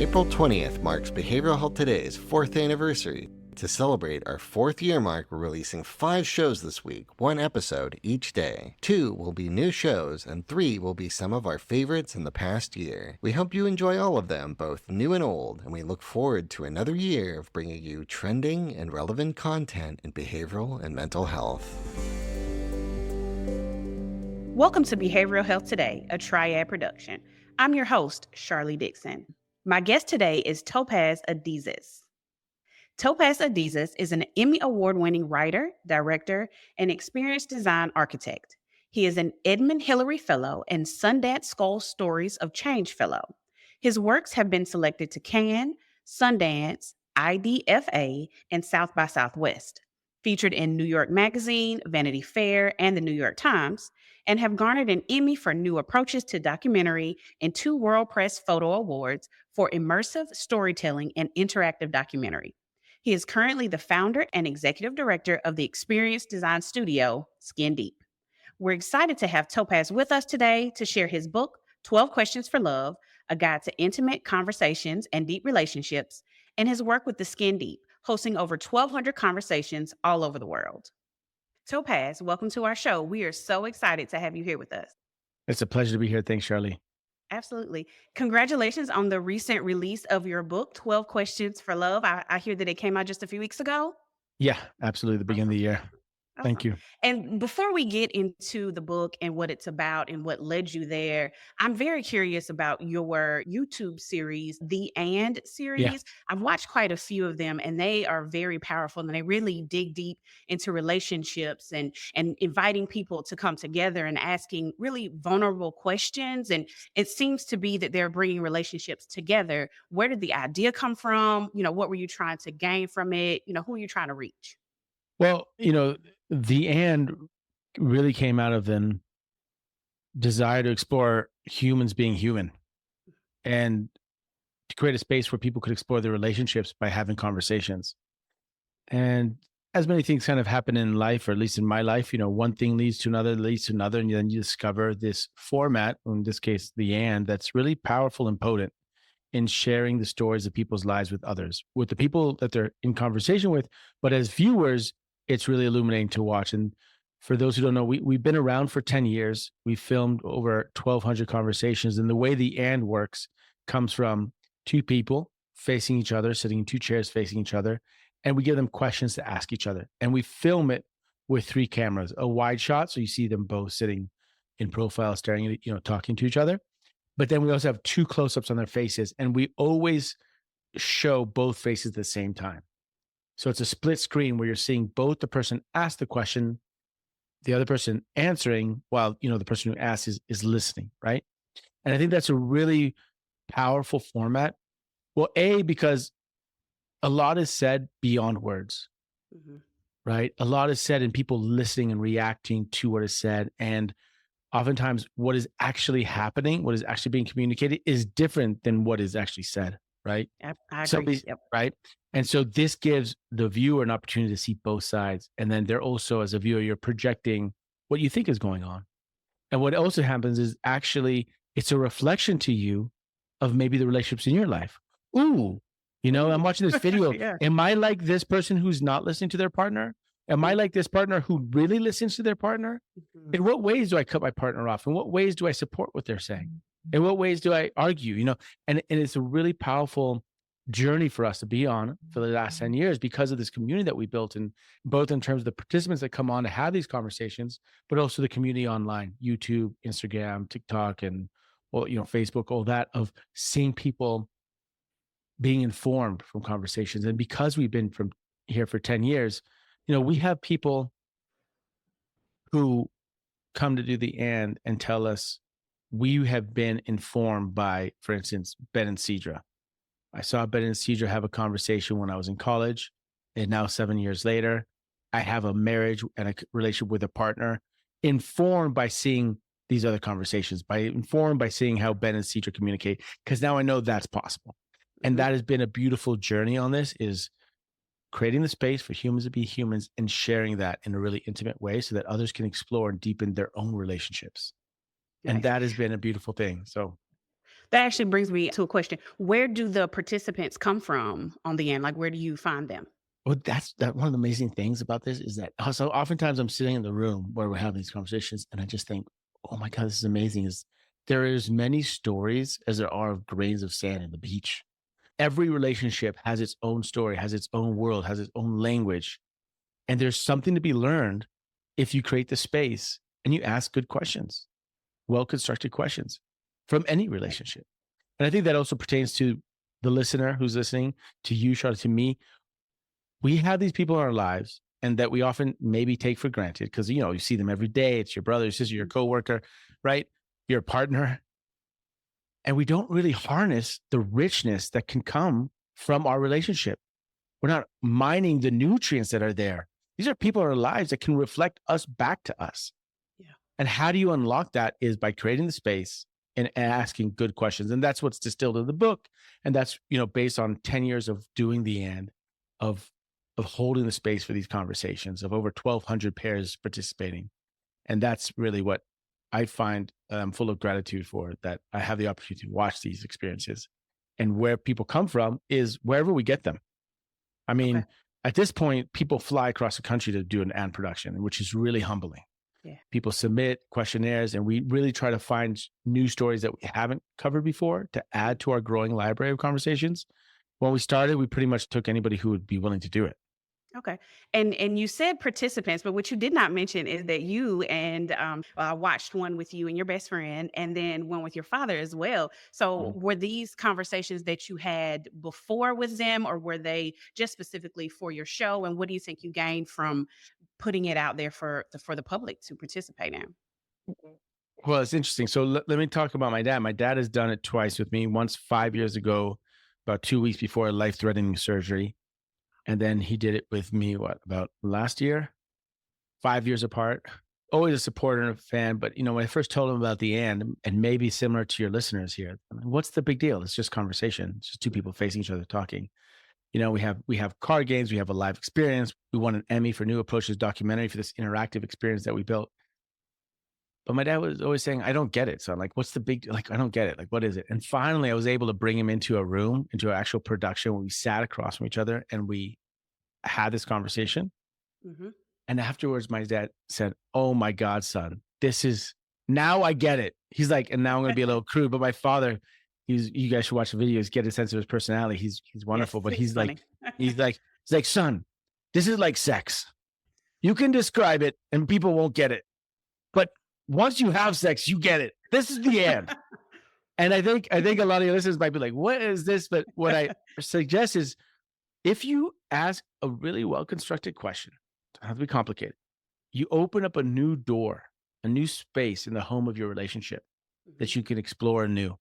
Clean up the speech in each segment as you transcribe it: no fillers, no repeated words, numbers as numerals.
April 20th marks Behavioral Health Today's 4th anniversary. To celebrate our 4th year mark, we're releasing 5 shows this week, 1 episode each day. 2 will be new shows, and 3 will be some of our favorites in the past year. We hope you enjoy all of them, both new and old, and we look forward to another year of bringing you trending and relevant content in behavioral and mental health. Welcome to Behavioral Health Today, a Triad production. I'm your host, Sharlee Dixon. My guest today is Topaz Adizes. Topaz Adizes is an Emmy Award-winning writer, director, and experienced design architect. He is an Edmund Hillary Fellow and Sundance Skoll Stories of Change Fellow. His works have been selected to Cannes, Sundance, IDFA, and South by Southwest, featured in New York Magazine, Vanity Fair, and the New York Times, and have garnered an Emmy for new approaches to documentary and 2 World Press Photo Awards for immersive storytelling and interactive documentary. He is currently the founder and executive director of the experience design studio, Skin Deep. We're excited to have Topaz with us today to share his book, 12 Questions for Love, a guide to intimate conversations and deep relationships, and his work with the Skin Deep, hosting over 1,200 conversations all over the world. Topaz, welcome to our show. We are so excited to have you here with us. It's a pleasure to be here. Thanks, Sharlee. Absolutely. Congratulations on the recent release of your book, 12 Questions for Love. I hear that it came out just a few weeks ago. Yeah, absolutely. The beginning of the year. Thank Awesome. you. And before we get into the book and what it's about and what led you there, I'm very curious about your YouTube series, the And series. Yeah. I've watched quite a few of them, and they are very powerful, and they really dig deep into relationships and inviting people to come together and asking really vulnerable questions. And it seems to be that they're bringing relationships together. Where did the idea come from? What were you trying to gain from it? Who are you trying to reach? Well, the And really came out of an desire to explore humans being human and to create a space where people could explore their relationships by having conversations. And as many things kind of happen in life, or at least in my life, one thing leads to another, and then you discover this format, in this case, the And, that's really powerful and potent in sharing the stories of people's lives with others, with the people that they're in conversation with. But as viewers, it's really illuminating to watch. And for those who don't know, we've been around for 10 years. We've filmed over 1,200 conversations. And the way the And works comes from 2 people facing each other, sitting in 2 chairs facing each other. And we give them questions to ask each other. And we film it with 3 cameras, a wide shot. So you see them both sitting in profile, staring at, talking to each other. But then we also have 2 close-ups on their faces. And we always show both faces at the same time. So it's a split screen where you're seeing both the person ask the question, the other person answering, while, the person who asks is listening, right? And I think that's a really powerful format. Well, because a lot is said beyond words, right? A lot is said and people listening and reacting to what is said. And oftentimes what is actually happening, what is actually being communicated is different than what is actually said, right? I agree. Yep. Right. And so this gives the viewer an opportunity to see both sides. And then they're also, as a viewer, you're projecting what you think is going on. And what also happens is actually it's a reflection to you of maybe the relationships in your life. Ooh, I'm watching this video. Yeah. Am I like this person who's not listening to their partner? Am I like this partner who really listens to their partner? In what ways do I cut my partner off? In what ways do I support what they're saying? In what ways do I argue? And it's a really powerful journey for us to be on for the last 10 years because of this community that we built, and both in terms of the participants that come on to have these conversations, but also the community online, YouTube, Instagram, TikTok, and Facebook, all that, of seeing people being informed from conversations. And because we've been from here for 10 years, we have people who come to do the And tell us we have been informed by, for instance, Ben and Cedra. I saw Ben and Cedra have a conversation when I was in college, and now 7 years later, I have a marriage and a relationship with a partner, informed by seeing these other conversations, informed by seeing how Ben and Cedra communicate, because now I know that's possible. And that has been a beautiful journey on this, is creating the space for humans to be humans and sharing that in a really intimate way so that others can explore and deepen their own relationships. Nice. And that has been a beautiful thing. So That actually brings me to a question. Where do the participants come from on the end? Like, where do you find them? Well, that's that one of the amazing things about this is that so oftentimes I'm sitting in the room where we're having these conversations and I just think, oh my God, this is amazing. Is there is many stories as there are of grains of sand in the beach. Every relationship has its own story, has its own world, has its own language. And there's something to be learned if you create the space and you ask good questions, well constructed questions from any relationship. And I think that also pertains to the listener who's listening, to you, Charlotte, to me. We have these people in our lives and that we often maybe take for granted because, you see them every day. It's your brother, your sister, your coworker, right? Your partner. And we don't really harness the richness that can come from our relationship. We're not mining the nutrients that are there. These are people in our lives that can reflect us back to us. Yeah. And how do you unlock that is by creating the space and asking good questions. And that's what's distilled in the book. And that's, based on 10 years of doing the and of holding the space for these conversations, of over 1,200 pairs participating. And that's really what I find I'm full of gratitude for, that I have the opportunity to watch these experiences. And where people come from is wherever we get them. I mean, Okay. at this point, people fly across the country to do an and production, which is really humbling. Yeah. People submit questionnaires and we really try to find new stories that we haven't covered before to add to our growing library of conversations. When we started, we pretty much took anybody who would be willing to do it. Okay. And you said participants, but what you did not mention is that you and I watched one with you and your best friend, and then one with your father as well. So Mhm. were these conversations that you had before with them, or were they just specifically for your show? And what do you think you gained from putting it out there for the public to participate in? Well, it's interesting. So let me talk about my dad. My dad has done it twice with me, once 5 years ago, about 2 weeks before a life threatening surgery. And then he did it with me, about last year, 5 years apart. Always a supporter and a fan. But, when I first told him about the and maybe similar to your listeners here, I'm like, what's the big deal? It's just conversation. It's just two people facing each other talking. We have card games. We have a live experience. We won an Emmy for New Approaches documentary for this interactive experience that we built. But my dad was always saying, I don't get it. So I'm like, what's the big, like, I don't get it. Like, what is it? And finally, I was able to bring him into a room, into an actual production where we sat across from each other and we had this conversation. Hmm. And afterwards, my dad said, oh my God, son, now I get it. He's like, and now I'm going to be a little crude, but my father, you guys should watch the videos, get a sense of his personality. He's wonderful, Yes, but he's funny. he's like, son, this is like sex. You can describe it and people won't get it. But once you have sex, you get it. This is the end. And I think a lot of your listeners might be like, what is this? But what I suggest is if you ask a really well-constructed question, it doesn't have to be complicated, you open up a new door, a new space in the home of your relationship that you can explore anew.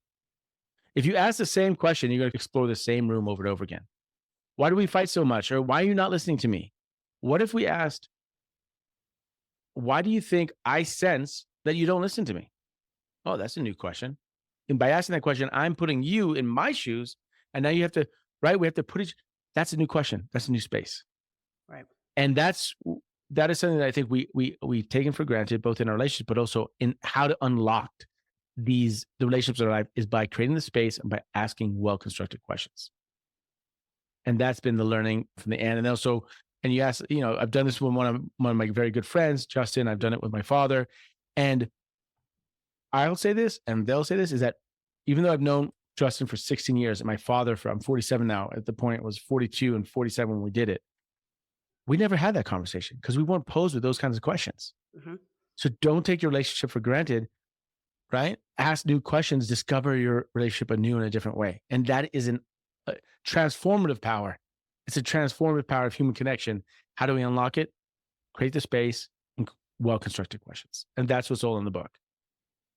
If you ask the same question, you're going to explore the same room over and over again. Why do we fight so much? Or why are you not listening to me? What if we asked, why do you think I sense that you don't listen to me? Oh, that's a new question. And by asking that question, I'm putting you in my shoes. And now you have to, right? We have to that's a new question. That's a new space. Right. And that is something that I think we've taken for granted, both in our relationship, but also in how to unlock the relationships in our life is by creating the space and by asking well-constructed questions. And that's been the learning from the end. And also, and you ask, I've done this with one of my very good friends, Justin. I've done it with my father. And I'll say this, and they'll say this, is that even though I've known Justin for 16 years and my father I'm 47 now, at the point it was 42 and 47 when we did it, we never had that conversation because we weren't posed with those kinds of questions. Hmm. So don't take your relationship for granted, right? Ask new questions, discover your relationship anew in a different way. And that is a transformative power. It's a transformative power of human connection. How do we unlock it? Create the space and well-constructed questions. And that's what's all in the book.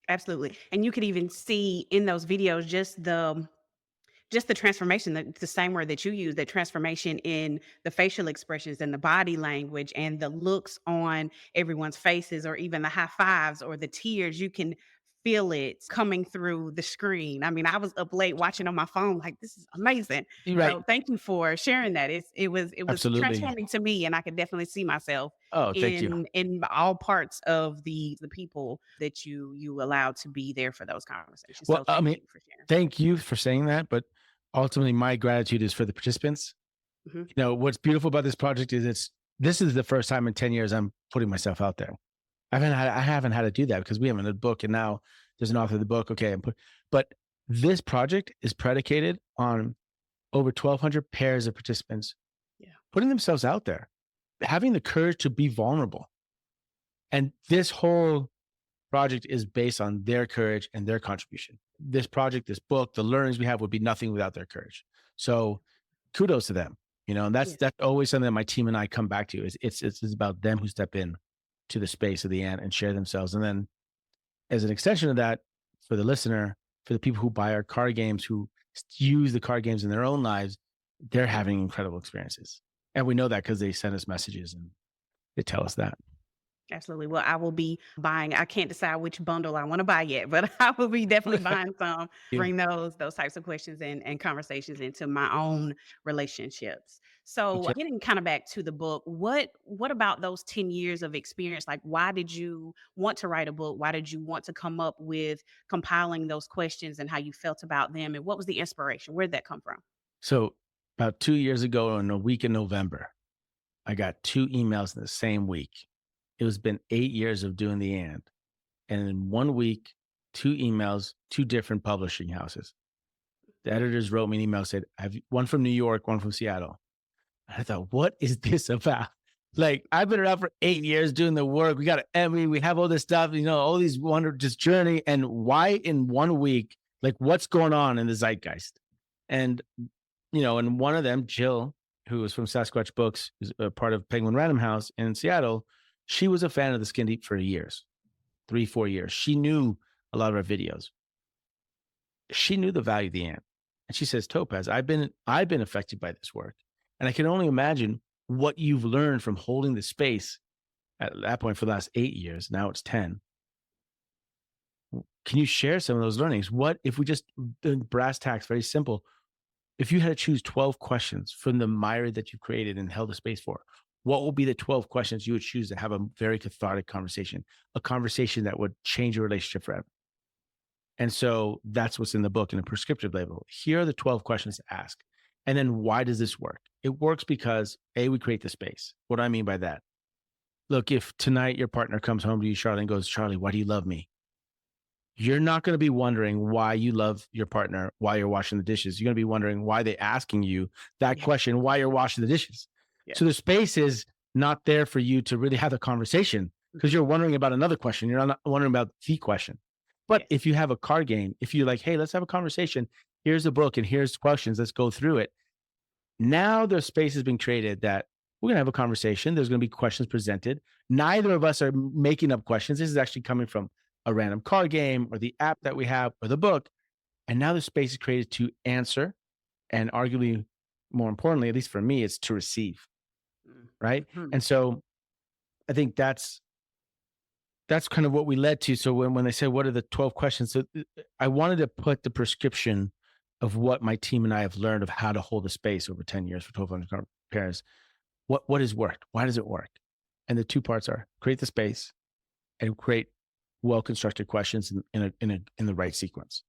Absolutely. And you could even see in those videos just the transformation, the same word that you use, that transformation in the facial expressions and the body language and the looks on everyone's faces, or even the high fives or the tears. You can feel it coming through the screen. I mean, I was up late watching on my phone, like, this is amazing. You're right. So thank you for sharing that. It was Absolutely. transforming to me, and I could definitely see myself Oh, thank you. in all parts of the people that you allow to be there for those conversations. Well, So I thank mean, you for sharing. thank you for saying that, but ultimately my gratitude is for the participants. Mhm. What's beautiful about this project is this is the first time in 10 years I'm putting myself out there. I haven't had to do that because we haven't had a book, and now there's an author of the book. Okay, but this project is predicated on over 1,200 pairs of participants Yeah. putting themselves out there, having the courage to be vulnerable. And this whole project is based on their courage and their contribution. This project, this book, the learnings we have would be nothing without their courage. So kudos to them. And that's Yes. that's always something that my team and I come back to. Is it's about them who step in to the space of the ant and share themselves. And then as an extension of that, for the listener, for the people who buy our card games, who use the card games in their own lives, they're having incredible experiences. And we know that because they send us messages and they tell us that. Absolutely. Well, I will be buying. I can't decide which bundle I want to buy yet, but I will be definitely buying some. Yeah. Bring those types of questions and conversations into my own relationships. So, Okay. getting kind of back to the book, what about those 10 years of experience? Like, why did you want to write a book? Why did you want to come up with compiling those questions and how you felt about them? And what was the inspiration? Where did that come from? So about 2 years ago, in a week in November, I got 2 emails in the same week. It was been 8 years of doing the and in 1 week, 2 emails, 2 different publishing houses. The editors wrote me an email, said, "I have one from New York, one from Seattle." And I thought, what is this about? Like, I've been around for 8 years doing the work. We got an Emmy, we have all this stuff, all these just journey. And why in 1 week, like, what's going on in the zeitgeist? And, and one of them, Jill, who was from Sasquatch Books, is a part of Penguin Random House in Seattle. She was a fan of the Skin Deep for years, 3-4 years. She knew a lot of our videos. She knew the value of the ant. And she says, "Topaz, I've been affected by this work. And I can only imagine what you've learned from holding the space at that point for the last 8 years. Now it's 10. Can you share some of those learnings? What if we just, the brass tacks, very simple. If you had to choose 12 questions from the myriad that you've created and held the space for, what will be the 12 questions you would choose to have a very cathartic conversation, a conversation that would change your relationship forever?" And so that's what's in the book in a prescriptive label. Here are the 12 questions to ask. And then why does this work? It works because A, we create the space. What do I mean by that? Look, if tonight your partner comes home to you, Sharlee, and goes, "Sharlee, why do you love me?" You're not going to be wondering why you love your partner while you're washing the dishes. You're going to be wondering why they're asking you that Yeah. question, why you're washing the dishes. Yeah. So the space is not there for you to really have a conversation because you're wondering about another question. You're not wondering about the question. But Yes. if you have a card game, if you're like, "Hey, let's have a conversation. Here's the book and here's questions. Let's go through it." Now the space has been created that we're going to have a conversation. There's going to be questions presented. Neither of us are making up questions. This is actually coming from a random card game or the app that we have or the book. And now the space is created to answer, and arguably more importantly, at least for me, it's to receive. Right. Mhm. And so I think that's kind of what we led to. So when they said, what are the 12 questions? So I wanted to put the prescription of what my team and I have learned of how to hold a space over 10 years for 1,200 pairs. What has worked? Why does it work? And the two parts are create the space and create well-constructed questions in the right sequence.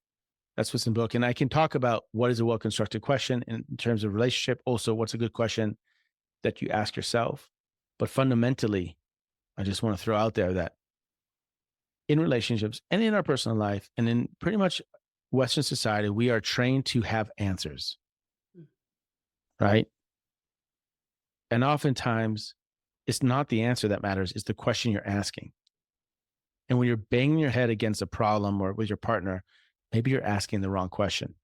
That's what's in the book. And I can talk about what is a well-constructed question in terms of relationship. Also, what's a good question that you ask yourself. But fundamentally, I just want to throw out there that in relationships and in our personal life and in pretty much Western society, we are trained to have answers, right? And oftentimes, it's not the answer that matters, it's the question you're asking. And when you're banging your head against a problem or with your partner, maybe you're asking the wrong question.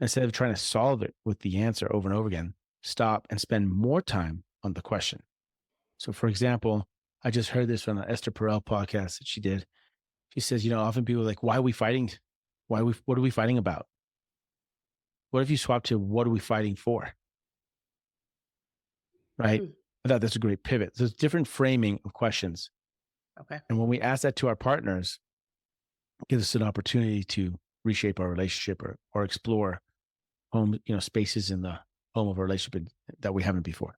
Instead of trying to solve it with the answer over and over again, stop and spend more time on the question. So, for example, I just heard this from an Esther Perel podcast that she did. She says, often people are like, why are we fighting? What are we fighting about? What if you swap to what are we fighting for? Right? I thought that's a great pivot. There's different framing of questions. Okay. And when we ask that to our partners, gives us an opportunity to reshape our relationship or explore home, spaces in the home of a relationship that we haven't before.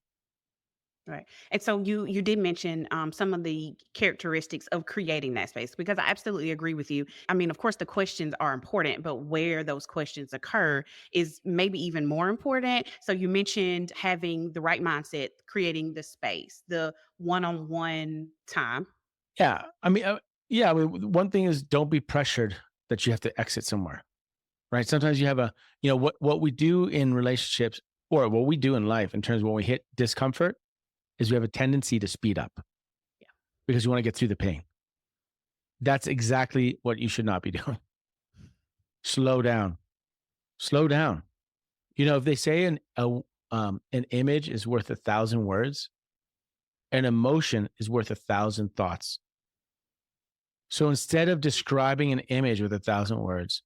Right. And so you did mention some of the characteristics of creating that space, because I absolutely agree with you. I mean, of course, the questions are important, but where those questions occur is maybe even more important. So you mentioned having the right mindset, creating the space, the one-on-one time. Yeah. One thing is, don't be pressured that you have to exit somewhere, right? Sometimes you have what we do in relationships, or what we do in life in terms of when we hit discomfort, is we have a tendency to speed up Yeah. because you want to get through the pain. That's exactly what you should not be doing. Slow down. Slow down. If they say an image is worth 1,000 words, an emotion is worth 1,000 thoughts. So instead of describing an image with 1,000 words,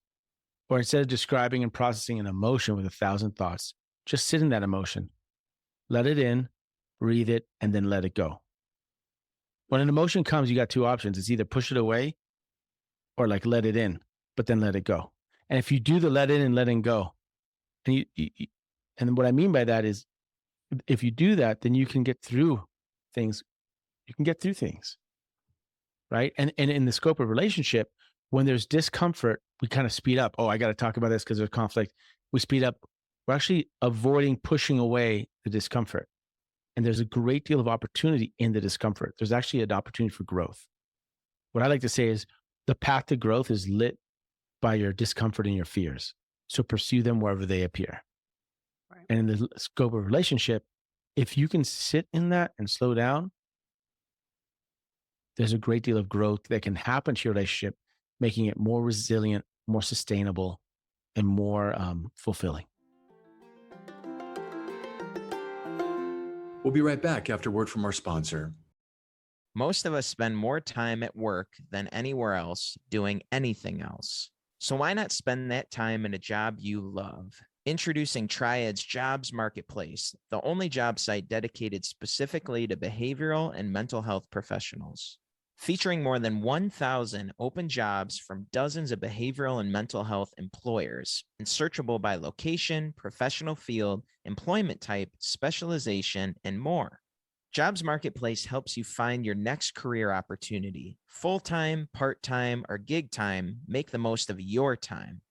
or instead of describing and processing an emotion with 1,000 thoughts, just sit in that emotion, let it in, breathe it, and then let it go. When an emotion comes, you got two options. It's either push it away or like let it in, but then let it go. And if you do the let in and letting go, and and what I mean by that is, if you do that, then you can get through things. You can get through things, right? And in the scope of relationship, when there's discomfort, we kind of speed up. Oh, I got to talk about this because there's conflict. We speed up. We're actually avoiding pushing away the discomfort. And there's a great deal of opportunity in the discomfort. There's actually an opportunity for growth. What I like to say is, the path to growth is lit by your discomfort and your fears. So pursue them wherever they appear. Right. And in the scope of relationship, if you can sit in that and slow down, there's a great deal of growth that can happen to your relationship, making it more resilient, more sustainable, and more fulfilling. We'll be right back after word from our sponsor. Most of us spend more time at work than anywhere else doing anything else. So why not spend that time in a job you love? Introducing Triad's Jobs Marketplace, the only job site dedicated specifically to behavioral and mental health professionals. Featuring more than 1,000 open jobs from dozens of behavioral and mental health employers, and searchable by location, professional field, employment type, specialization, and more. Jobs Marketplace helps you find your next career opportunity. Full-time, part-time, or gig time, make the most of your time.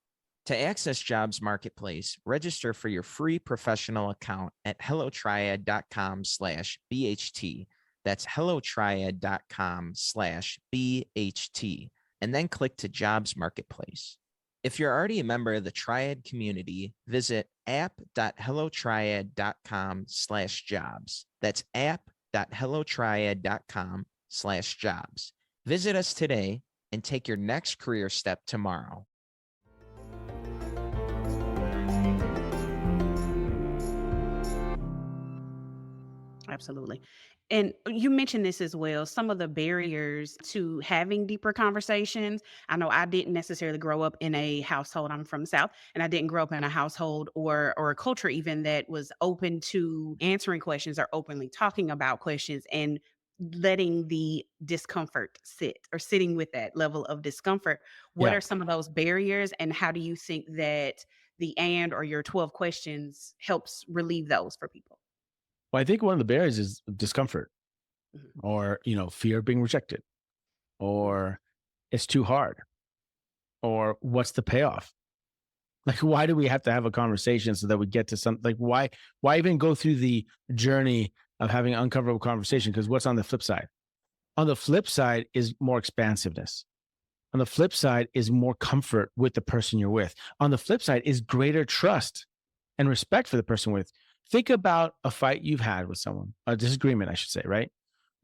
To access Jobs Marketplace, register for your free professional account at hellotriad.com/BHT. That's hellotriad.com/BHT, and then click to Jobs Marketplace. If you're already a member of the Triad community, visit app.hellotriad.com/jobs. That's app.hellotriad.com/jobs. Visit us today and take your next career step tomorrow. Absolutely. And you mentioned this as well, some of the barriers to having deeper conversations. I know I didn't necessarily grow up in a household. I'm from the South, and I didn't grow up in a household or a culture even that was open to answering questions or openly talking about questions and letting the discomfort sit, or sitting with that level of discomfort. What Yeah. are some of those barriers, and how do you think that or your 12 questions helps relieve those for people? Well, I think one of the barriers is discomfort, Mhm. or, fear of being rejected, or it's too hard, or what's the payoff? Like, why do we have to have a conversation so that we get to something? Like, why even go through the journey of having an uncomfortable conversation? Because what's on the flip side? On the flip side is more expansiveness. On the flip side is more comfort with the person you're with. On the flip side is greater trust and respect for the person with. Think about a fight you've had with someone, a disagreement, I should say, right?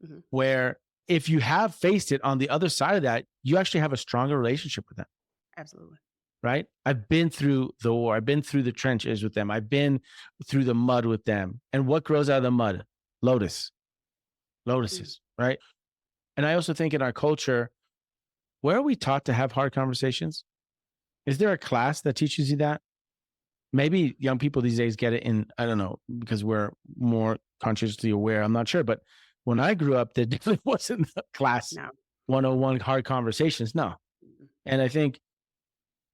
Mhm. Where if you have faced it, on the other side of that, you actually have a stronger relationship with them, Absolutely. right? I've been through the war. I've been through the trenches with them. I've been through the mud with them. And what grows out of the mud? Lotuses, right? And I also think in our culture, where are we taught to have hard conversations? Is there a class that teaches you that? Maybe young people these days get it in, I don't know, because we're more consciously aware. I'm not sure. But when I grew up, there definitely wasn't a class No. 101 hard conversations. No. And I think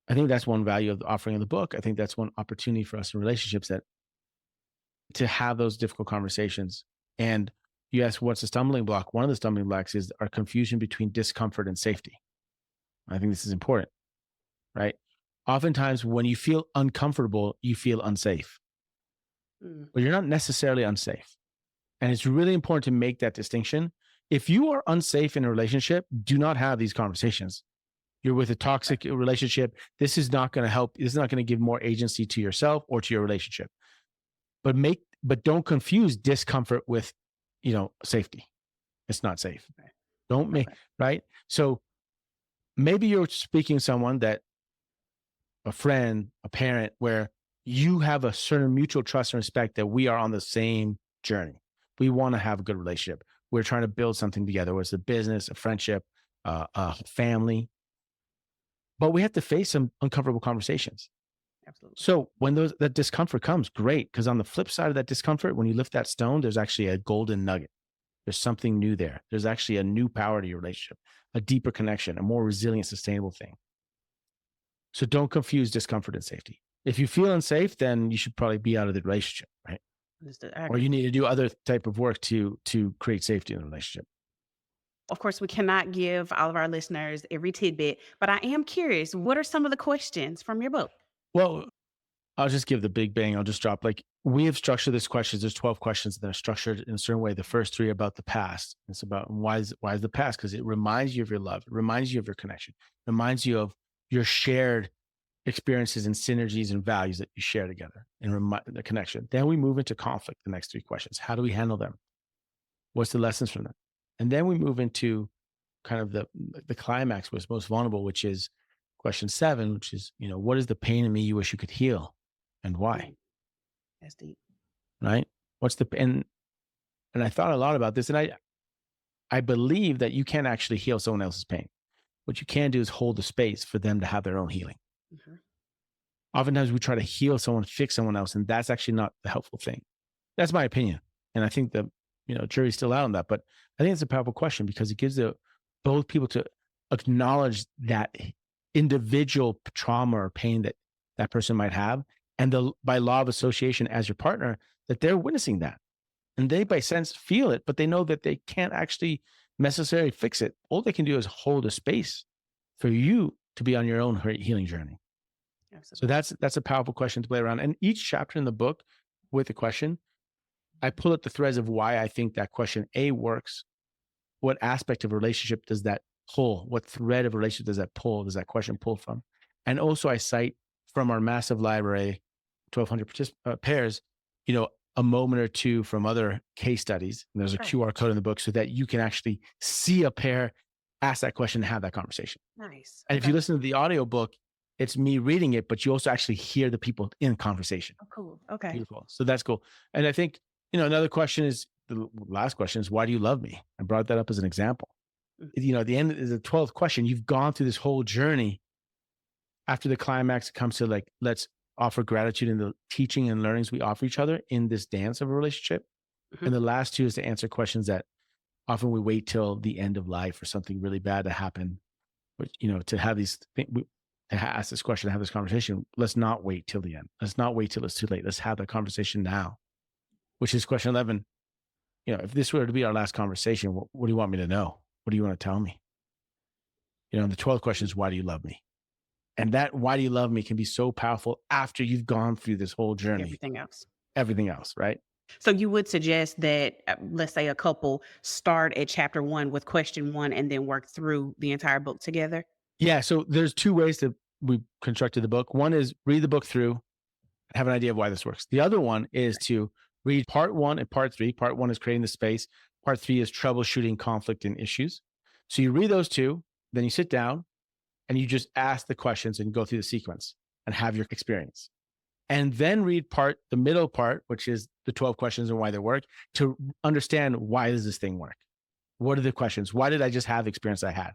that's one value of the offering of the book. I think that's one opportunity for us in relationships, that to have those difficult conversations. And you ask, what's the stumbling block? One of the stumbling blocks is our confusion between discomfort and safety. I think this is important, right? Oftentimes when you feel uncomfortable, you feel unsafe, but you're not necessarily unsafe. And it's really important to make that distinction. If you are unsafe in a relationship, do not have these conversations. You're with a toxic relationship. This is not going to help. This is not going to give more agency to yourself or to your relationship. But don't confuse discomfort with, safety. It's not safe. Okay. Don't make, right? So maybe you're speaking to someone, that a friend, a parent, where you have a certain mutual trust and respect that we are on the same journey. We want to have a good relationship. We're trying to build something together, whether it's a business, a friendship, a family. But we have to face some uncomfortable conversations. Absolutely. So when that discomfort comes, great. Because on the flip side of that discomfort, when you lift that stone, there's actually a golden nugget. There's something new there. There's actually a new power to your relationship, a deeper connection, a more resilient, sustainable thing. So don't confuse discomfort and safety. If you feel unsafe, then you should probably be out of the relationship, right? Or you need to do other type of work to create safety in the relationship. Of course, we cannot give all of our listeners every tidbit, but I am curious, what are some of the questions from your book? Well, I'll just give the big bang. I'll just drop, we have structured this questions. There's 12 questions that are structured in a certain way. The first 3 are about the past. It's about why is the past? Because it reminds you of your love. It reminds you of your connection. It reminds you of your shared experiences and synergies and values that you share together, and the connection. Then we move into conflict, the next 3 questions. How do we handle them? What's the lessons from them? And then we move into kind of the climax, what's most vulnerable, which is question 7, which is, what is the pain in me you wish you could heal, and why? That's deep. Right? What's the pain? And I thought a lot about this, and I believe that you can't actually heal someone else's pain. What you can do is hold the space for them to have their own healing. Mm-hmm. Oftentimes we try to heal someone, fix someone else, and that's actually not the helpful thing. That's my opinion. And I think the jury's still out on that, but I think it's a powerful question, because it gives both people to acknowledge that individual trauma or pain that person might have, and by law of association as your partner, that they're witnessing that. And they by sense feel it, but they know that they can't actually necessarily fix it. All they can do is hold a space for you to be on your own healing journey. Absolutely. So that's a powerful question to play around. And each chapter in the book with a question, I pull up the threads of why I think that question works. What aspect of a relationship does that pull? What thread of a relationship does that question pull from? And also I cite from our massive library, 1,200 pairs, a moment or two from other case studies. And there's a QR code in the book so that you can actually see a pair ask that question and have that conversation. Nice. And if you listen to the audiobook, it's me reading it, but you also actually hear the people in conversation. Oh, cool. Okay. Beautiful. So that's cool. And I think, another question is, the last question is, why do you love me? I brought that up as an example. At the end of the 12th question, you've gone through this whole journey. After the climax, it comes to let's offer gratitude in the teaching and learnings we offer each other in this dance of a relationship. Mm-hmm. And the last 2 is to answer questions that often we wait till the end of life for something really bad to happen. But, to have to ask this question, to have this conversation, let's not wait till the end. Let's not wait till it's too late. Let's have that conversation now, which is question 11. If this were to be our last conversation, what do you want me to know? What do you want to tell me? The 12th question is, why do you love me? And that why do you love me can be so powerful after you've gone through this whole journey. Everything else, right? So you would suggest that, let's say a couple start at chapter 1 with question 1 and then work through the entire book together? Yeah. So there's 2 ways that we constructed the book. One is read the book through, have an idea of why this works. The other one is to read part 1 and part 3. Part 1 is creating the space. Part 3 is troubleshooting conflict and issues. So you read those 2, then you sit down and you just ask the questions and go through the sequence and have your experience. And then read the middle part, which is the 12 questions and why they work, to understand, why does this thing work? What are the questions? Why did I just have the experience I had?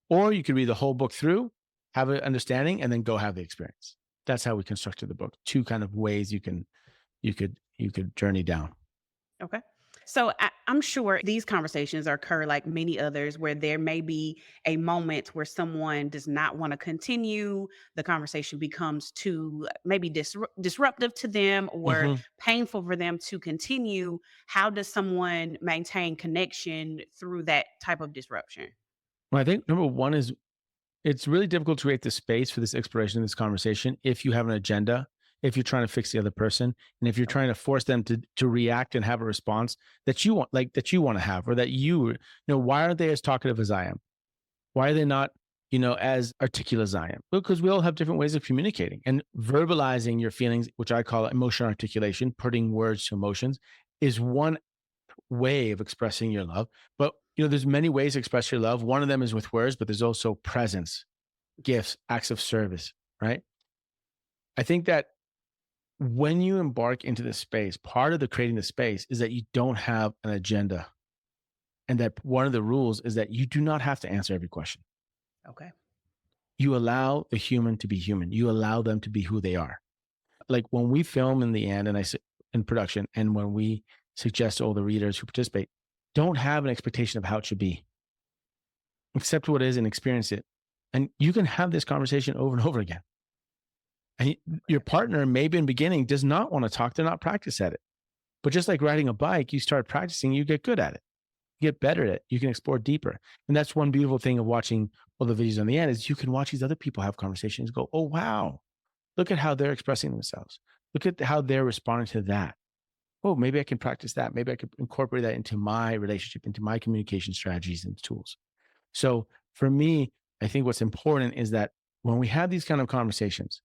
Or you could read the whole book through, have an understanding, and then go have the experience. That's how we constructed the book. 2 kind of ways you could journey down. Okay. So I'm sure these conversations occur like many others where there may be a moment where someone does not want to continue. The conversation becomes too maybe disruptive to them or Mhm. painful for them to continue. How does someone maintain connection through that type of disruption? Well, I think number one is it's really difficult to create the space for this exploration, this conversation, if you have an agenda, if you're trying to fix the other person, and if you're Okay. trying to force them to react and have a response that you want, like that you want to have, or that you know, why aren't they as talkative as I am? Why are they not, as articulate as I am? Because we all have different ways of communicating, and verbalizing your feelings, which I call emotional articulation, putting words to emotions, is one way of expressing your love. But there's many ways to express your love. One of them is with words, but there's also presence, gifts, acts of service, right? I think that when you embark into this space, part of the creating the space is that you don't have an agenda. And that one of the rules is that you do not have to answer every question. Okay. You allow the human to be human. You allow them to be who they are. Like when we film in the end and in production, and when we suggest to all the readers who participate, don't have an expectation of how it should be. Accept what is and experience it. And you can have this conversation over and over again. And your partner, maybe in the beginning, does not want to talk. They're not practiced at it. But just like riding a bike, you start practicing, you get good at it. You get better at it. You can explore deeper. And that's one beautiful thing of watching all the videos on the end is you can watch these other people have conversations, go, oh, wow, look at how they're expressing themselves. Look at how they're responding to that. Oh, maybe I can practice that. Maybe I could incorporate that into my relationship, into my communication strategies and tools. So for me, I think what's important is that when we have these kind of conversations,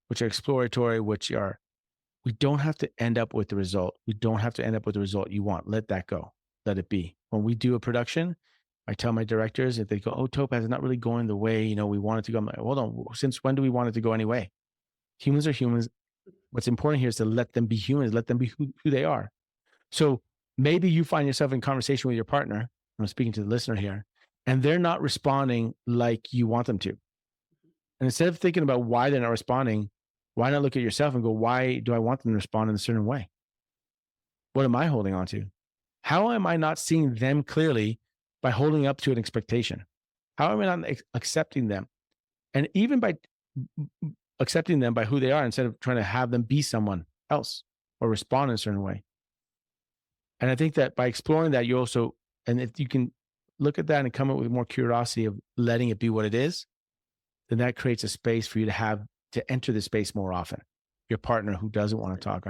which are exploratory, we don't have to end up with the result. We don't have to end up with the result you want. Let that go. Let it be. When we do a production, I tell my directors, if they go, oh, Topaz is not really going the way, we want it to go. I'm like, hold on. Since when do we want it to go anyway? Humans are humans. What's important here is to let them be humans, let them be who they are. So maybe you find yourself in conversation with your partner. I'm speaking to the listener here, and they're not responding like you want them to. And instead of thinking about why they're not responding, why not look at yourself and go, why do I want them to respond in a certain way? What am I holding on to? How am I not seeing them clearly by holding up to an expectation? How am I not accepting them? And even by accepting them by who they are, instead of trying to have them be someone else or respond in a certain way. And I think that by exploring that, you also, and if you can look at that and come up with more curiosity of letting it be what it is, then that creates a space for you to enter the space more often. Your partner who doesn't want to talk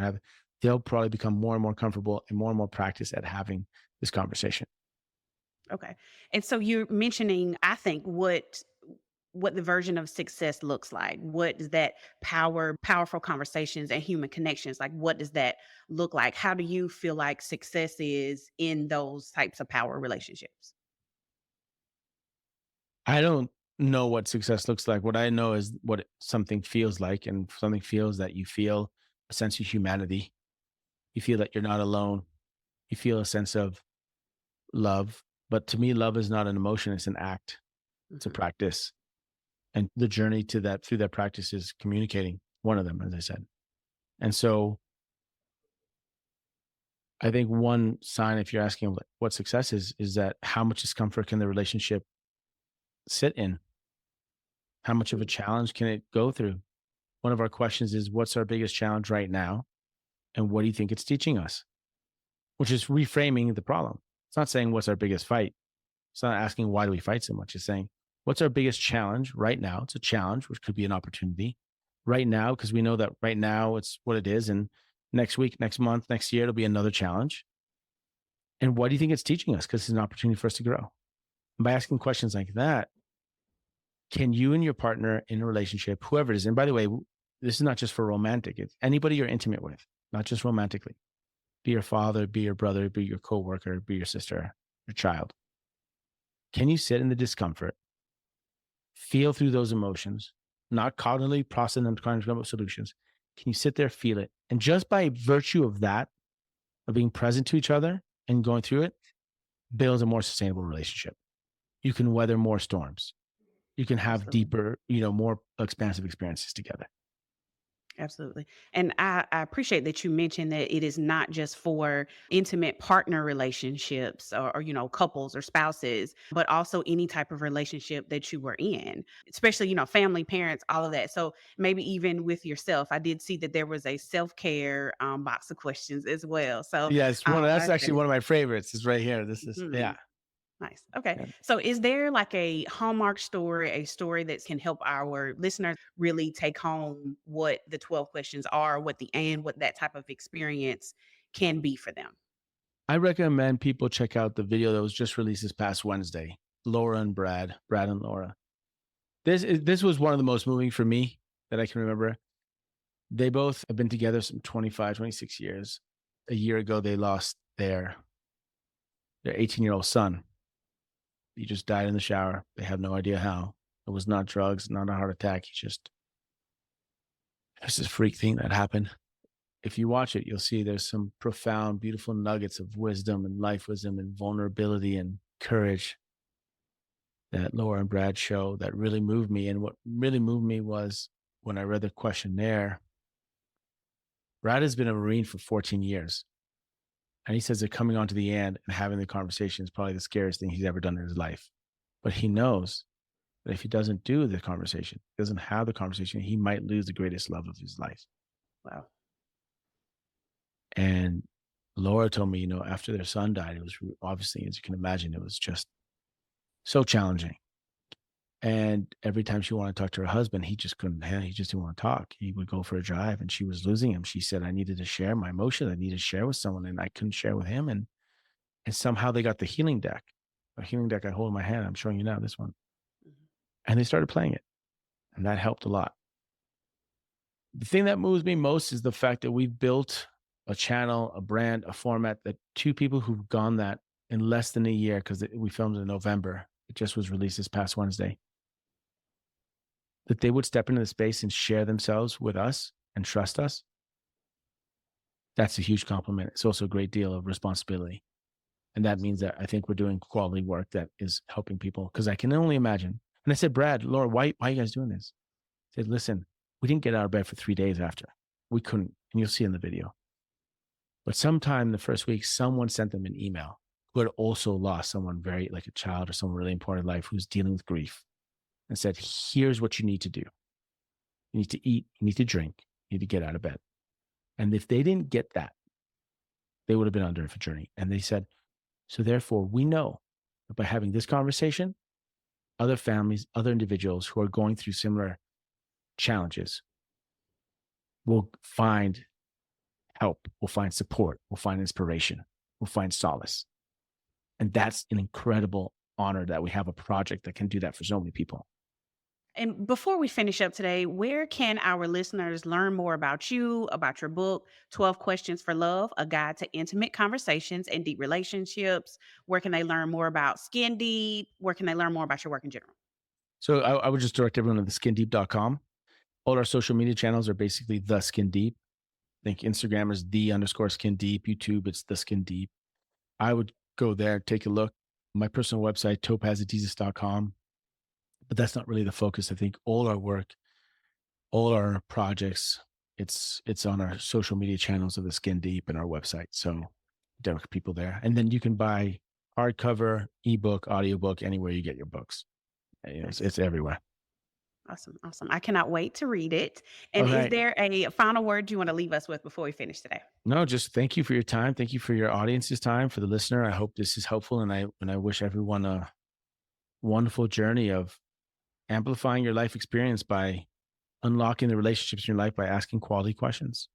they'll probably become more and more comfortable and more practice at having this conversation. Okay. And so you're mentioning, I think, what the version of success looks like. What does that powerful conversations and human connections, like what does that look like? How do you feel like success is in those types of power relationships? I don't know what success looks like. What I know is what something feels like, and something feels that you feel a sense of humanity. You feel that you're not alone. You feel a sense of love. But to me, love is not an emotion, it's an act, it's a Mhm. practice. And the journey to that, through that practice, is communicating, one of them, as I said. And so I think one sign, if you're asking what success is that how much discomfort can the relationship sit in? How much of a challenge can it go through? One of our questions is, what's our biggest challenge right now? And what do you think it's teaching us? Which is reframing the problem. It's not saying what's our biggest fight. It's not asking why do we fight so much. It's saying, what's our biggest challenge right now? It's a challenge, which could be an opportunity right now, because we know that right now it's what it is. And next week, next month, next year, it'll be another challenge. And what do you think it's teaching us? Because it's an opportunity for us to grow. And by asking questions like that, can you and your partner in a relationship, whoever it is, and by the way, this is not just for romantic, it's anybody you're intimate with, not just romantically. Be your father, be your brother, be your coworker, be your sister, your child. Can you sit in the discomfort, feel through those emotions, not cognitively process them, trying to come up with solutions? Can you sit there, feel it? And just by virtue of that, of being present to each other and going through it, builds a more sustainable relationship. You can weather more storms. You can have Absolutely. deeper, more expansive experiences together. Absolutely. And I appreciate that you mentioned that it is not just for intimate partner relationships or couples or spouses, but also any type of relationship that you were in, especially family, parents, all of that. So maybe even with yourself, I did see that there was a self-care box of questions as well. So Yes, that's actually one of my favorites. Is right here. This is Mhm. yeah. Nice. Okay. Yeah. So is there like a hallmark story, a story that can help our listeners really take home what the 12 questions are, what that type of experience can be for them? I recommend people check out the video that was just released this past Wednesday. Laura and Brad and Laura. This was one of the most moving for me that I can remember. They both have been together some 25, 26 years. A year ago, they lost their 18-year-old son. He just died in the shower. They have no idea how. It was not drugs, not a heart attack. It was this freak thing that happened. If you watch it, you'll see there's some profound, beautiful nuggets of wisdom and life wisdom and vulnerability and courage that Laura and Brad show that really moved me. And what really moved me was when I read the questionnaire. Brad has been a Marine for 14 years. And he says that coming on to the end and having the conversation is probably the scariest thing he's ever done in his life. But he knows that if he doesn't do the conversation, doesn't have the conversation, he might lose the greatest love of his life. Wow. And Laura told me, after their son died, it was obviously, as you can imagine, it was just so challenging. And every time she wanted to talk to her husband, he just couldn't. He just didn't want to talk. He would go for a drive and she was losing him. She said, I needed to share my emotions. I needed to share with someone and I couldn't share with him. And somehow they got the healing deck, a healing deck I hold in my hand. I'm showing you now this one. And they started playing it. And that helped a lot. The thing that moves me most is the fact that we've built a channel, a brand, a format that two people who've gone that in less than a year, because we filmed in November. It just was released this past Wednesday. That they would step into the space and share themselves with us and trust us. That's a huge compliment. It's also a great deal of responsibility. And that means that I think we're doing quality work that is helping people. Because I can only imagine. And I said, Brad, Laura, why are you guys doing this? I said, listen, we didn't get out of bed for 3 days after. We couldn't. And you'll see in the video. But sometime in the first week, someone sent them an email who had also lost someone very, like a child or someone really important in life who's dealing with grief. And said, here's what you need to do. You need to eat, you need to drink, you need to get out of bed. And if they didn't get that, they would have been on a different journey. And they said, so therefore we know that by having this conversation, other families, other individuals who are going through similar challenges will find help, will find support, will find inspiration, will find solace. And that's an incredible honor that we have a project that can do that for so many people. And before we finish up today, where can our listeners learn more about you, about your book, 12 Questions for Love, A Guide to Intimate Conversations and Deep Relationships? Where can they learn more about Skin Deep? Where can they learn more about your work in general? So I would just direct everyone to theskindeep.com. All our social media channels are basically The Skin Deep. I think Instagram is _Skin Deep. YouTube, it's The Skin Deep. I would go there, take a look. My personal website, topazadizes.com. But that's not really the focus. I think all our work, all our projects, it's on our social media channels of The Skin Deep and our website. So direct people there. And then you can buy hardcover, ebook, audiobook, anywhere you get your books. It's everywhere. Awesome. Awesome. I cannot wait to read it. And Okay. Is there a final word you want to leave us with before we finish today? No, just thank you for your time. Thank you for your audience's time, for the listener. I hope this is helpful. And I wish everyone a wonderful journey of amplifying your life experience by unlocking the relationships in your life by asking quality questions.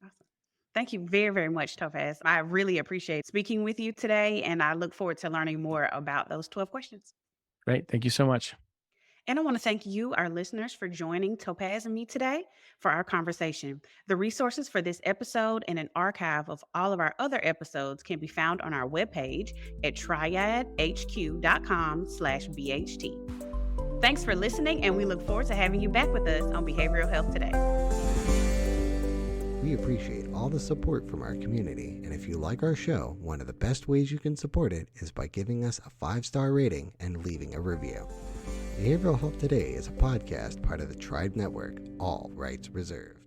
Awesome. Thank you very, very much, Topaz. I really appreciate speaking with you today, and I look forward to learning more about those 12 questions. Great. Thank you so much. And I want to thank you, our listeners, for joining Topaz and me today for our conversation. The resources for this episode and an archive of all of our other episodes can be found on our webpage at triadhq.com/BHT. Thanks for listening, and we look forward to having you back with us on Behavioral Health Today. We appreciate all the support from our community, and if you like our show, one of the best ways you can support it is by giving us a 5-star rating and leaving a review. Behavioral Health Today is a podcast part of the Tribe Network, all rights reserved.